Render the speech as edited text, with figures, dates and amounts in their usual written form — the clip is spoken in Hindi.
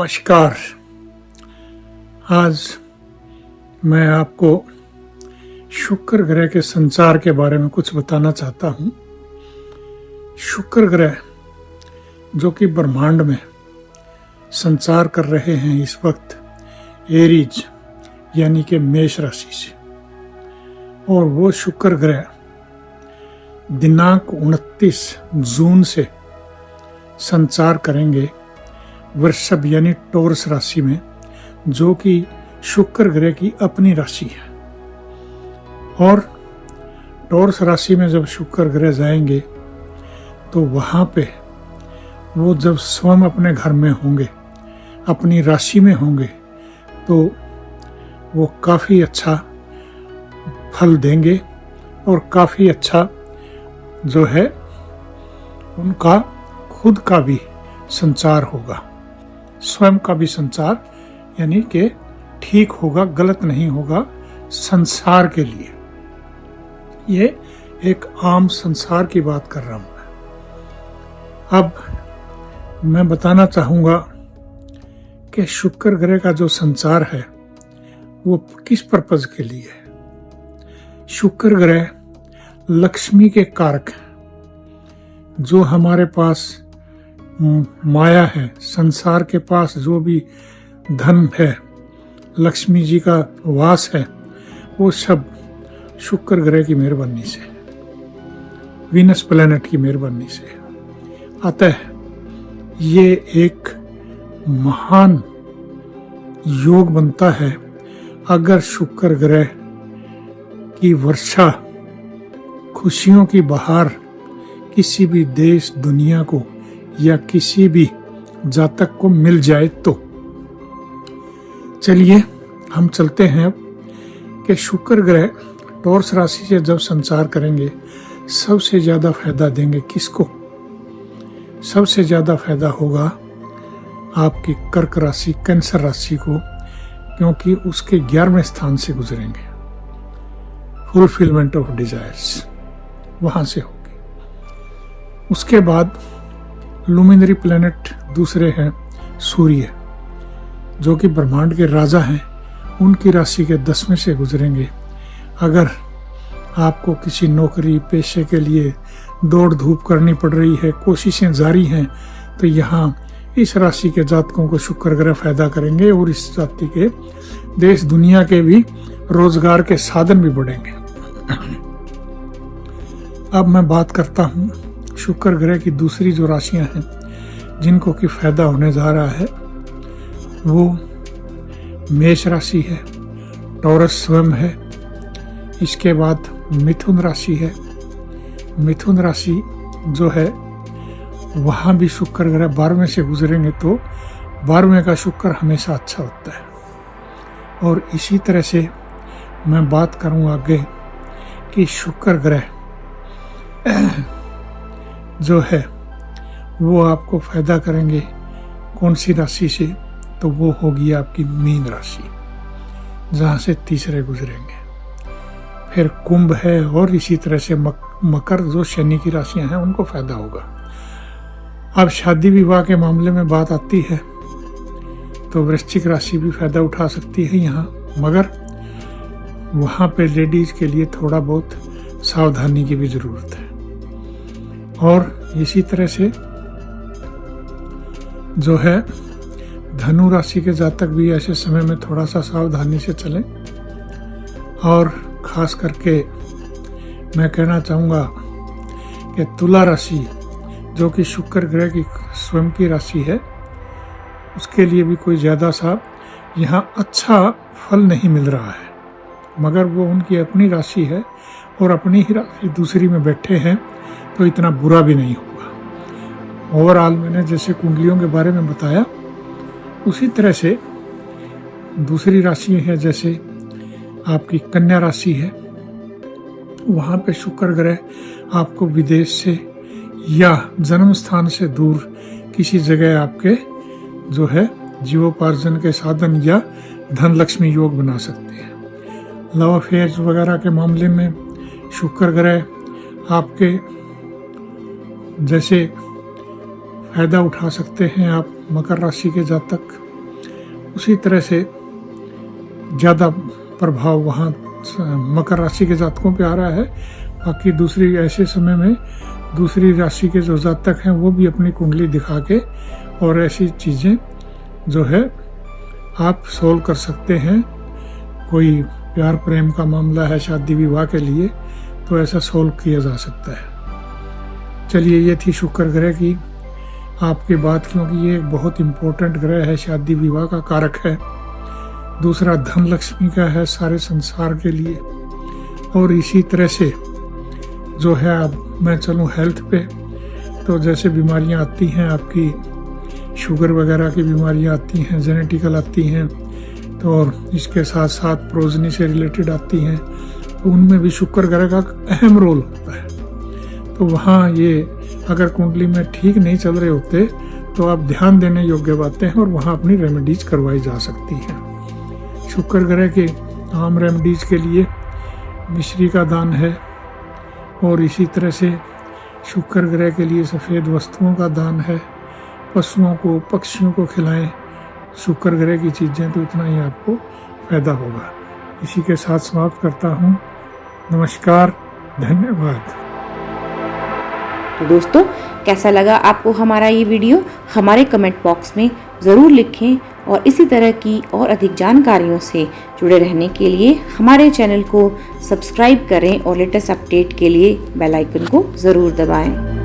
नमस्कार। आज मैं आपको शुक्र ग्रह के संचार के बारे में कुछ बताना चाहता हूँ। शुक्र ग्रह जो कि ब्रह्मांड में संचार कर रहे हैं इस वक्त एरीज यानी कि मेष राशि से, और वो शुक्र ग्रह दिनांक 29 जून से संचार करेंगे वृषभ यानी टॉरस राशि में, जो कि शुक्र ग्रह की अपनी राशि है। और टॉरस राशि में जब शुक्र ग्रह जाएंगे तो वहाँ पे वो जब स्वयं अपने घर में होंगे, अपनी राशि में होंगे, तो वो काफ़ी अच्छा फल देंगे और काफ़ी अच्छा जो है उनका खुद का भी संचार होगा, स्वयं का भी संचार यानी कि ठीक होगा, गलत नहीं होगा संसार के लिए। ये एक आम संसार की बात कर रहा हूं मैं। अब मैं बताना चाहूंगा कि शुक्र ग्रह का जो संचार है वो किस पर्पज के लिए है। शुक्र ग्रह लक्ष्मी के कारक हैं। जो हमारे पास माया है, संसार के पास जो भी धन है, लक्ष्मी जी का वास है, वो सब शुक्र ग्रह की मेहरबानी से, वीनस प्लैनेट की मेहरबानी से। अतः ये एक महान योग बनता है अगर शुक्र ग्रह की वर्षा, खुशियों की बहार किसी भी देश दुनिया को या किसी भी जातक को मिल जाए तो। चलिए हम चलते हैं कि शुक्र ग्रह टॉरस राशि से जब संचार करेंगे सबसे ज्यादा फायदा देंगे किसको। सबसे ज्यादा फायदा होगा आपकी कर्क राशि, कैंसर राशि को, क्योंकि उसके 11वें स्थान से गुजरेंगे। फुलफिलमेंट ऑफ डिजायर्स वहां से होगी। उसके बाद लुमिनरी प्लैनेट दूसरे हैं सूर्य, जो कि ब्रह्मांड के राजा हैं, उनकी राशि के 10वें से गुजरेंगे। अगर आपको किसी नौकरी पेशे के लिए दौड़ धूप करनी पड़ रही है, कोशिशें जारी हैं, तो यहाँ इस राशि के जातकों को शुक्र ग्रह फायदा करेंगे और इस जाति के देश दुनिया के भी रोजगार के साधन भी बढ़ेंगे। अब मैं बात करता हूँ शुक्र ग्रह की दूसरी जो राशियां हैं जिनको कि फायदा होने जा रहा है, वो मेष राशि है, टॉरस स्वयं है, इसके बाद मिथुन राशि है। मिथुन राशि जो है वहाँ भी शुक्र ग्रह 12वें से गुजरेंगे, तो 12वें का शुक्र हमेशा अच्छा होता है। और इसी तरह से मैं बात करूँ आगे कि शुक्र ग्रह जो है वो आपको फायदा करेंगे कौन सी राशि से, तो वो होगी आपकी मीन राशि, जहाँ से तीसरे गुजरेंगे। फिर कुंभ है और इसी तरह से मकर जो शनि की राशियां हैं उनको फायदा होगा। अब शादी विवाह के मामले में बात आती है तो वृश्चिक राशि भी फायदा उठा सकती है यहाँ, मगर वहाँ पे लेडीज के लिए थोड़ा बहुत सावधानी की भी जरूरत है। और इसी तरह से जो है धनु राशि के जातक भी ऐसे समय में थोड़ा सा सावधानी से चलें। और खास करके मैं कहना चाहूँगा कि तुला राशि जो कि शुक्र ग्रह की स्वयं की राशि है, उसके लिए भी कोई ज़्यादा सा यहाँ अच्छा फल नहीं मिल रहा है, मगर वो उनकी अपनी राशि है और अपनी ही राशि दूसरी में बैठे हैं, तो इतना बुरा भी नहीं होगा। ओवरऑल मैंने जैसे कुंडलियों के बारे में बताया, उसी तरह से दूसरी राशि है, जैसे आपकी कन्या राशि है, वहाँ पे शुक्र ग्रह आपको विदेश से या जन्म स्थान से दूर किसी जगह आपके जो है जीवोपार्जन के साधन या धन लक्ष्मी योग बना सकते हैं। लव अफेयर्स वगैरह के मामले में शुक्र ग्रह आपके जैसे फायदा उठा सकते हैं आप मकर राशि के जातक। उसी तरह से ज़्यादा प्रभाव वहाँ मकर राशि के जातकों पे आ रहा है। बाकी दूसरी ऐसे समय में दूसरी राशि के जो जातक हैं वो भी अपनी कुंडली दिखा के और ऐसी चीज़ें जो है आप सोल्व कर सकते हैं। कोई प्यार प्रेम का मामला है, शादी विवाह के लिए, तो ऐसा सोल्व किया जा सकता है। चलिए, ये थी शुक्र ग्रह की आपकी बात, क्योंकि ये एक बहुत इम्पोर्टेंट ग्रह है, शादी विवाह का कारक है। दूसरा धन लक्ष्मी का है सारे संसार के लिए। और इसी तरह से जो है, अब मैं चलूँ हेल्थ पे, तो जैसे बीमारियां आती हैं आपकी, शुगर वगैरह की बीमारियां आती हैं, जेनेटिकल आती हैं, तो और इसके साथ साथ प्रोजनी से रिलेटेड आती हैं, तो उनमें भी शुक्र ग्रह का अहम रोल होता है। तो वहाँ ये अगर कुंडली में ठीक नहीं चल रहे होते तो आप ध्यान देने योग्य बातें हैं और वहाँ अपनी रेमेडीज करवाई जा सकती हैं। शुक्र ग्रह के आम रेमेडीज के लिए मिश्री का दान है, और इसी तरह से शुक्र ग्रह के लिए सफ़ेद वस्तुओं का दान है। पशुओं को, पक्षियों को खिलाएं शुक्र ग्रह की चीज़ें, तो उतना ही आपको फायदा होगा। इसी के साथ समाप्त करता हूँ। नमस्कार, धन्यवाद। तो दोस्तों, कैसा लगा आपको हमारा ये वीडियो? हमारे कमेंट बॉक्स में ज़रूर लिखें, और इसी तरह की और अधिक जानकारियों से जुड़े रहने के लिए हमारे चैनल को सब्सक्राइब करें और लेटेस्ट अपडेट के लिए बेल आइकन को ज़रूर दबाएं।